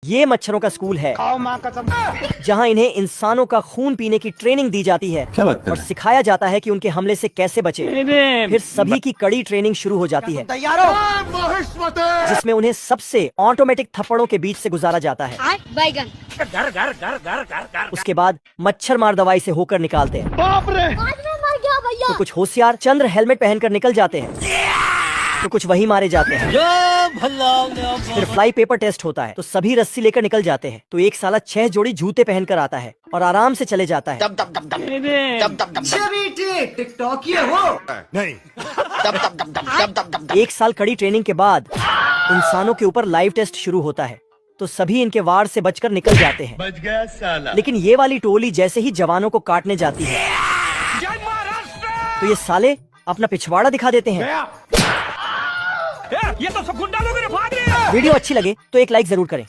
ये मच्छरों का स्कूल है जहाँ इन्हें इंसानों का खून पीने की ट्रेनिंग दी जाती है और सिखाया जाता है कि उनके हमले से कैसे बचे। फिर सभी की कड़ी ट्रेनिंग शुरू हो जाती है जिसमें उन्हें सबसे ऑटोमेटिक थप्पड़ों के बीच से गुजारा जाता है। उसके बाद मच्छर मार दवाई से होकर निकालते हैं। तो कुछ होशियार चंद्र हेलमेट पहनकर निकल जाते हैं, तो कुछ वही मारे जाते हैं। फिर फ्लाई पेपर टेस्ट होता है, तो सभी रस्सी लेकर निकल जाते हैं। तो एक साला 6 जोड़ी जूते पहनकर आता है और आराम से चले जाता है। एक साल कड़ी ट्रेनिंग के बाद इंसानों के ऊपर लाइव टेस्ट शुरू होता है, तो सभी इनके वार से बचकर निकल जाते हैं। बच गया साला। लेकिन ये वाली टोली जैसे ही जवानों को काटने जाती है तो ये साले अपना पिछवाड़ा दिखा देते हैं। ये तो सब गुंडा लोग ने फाड़ दिया। वीडियो अच्छी लगे तो एक लाइक जरूर करें।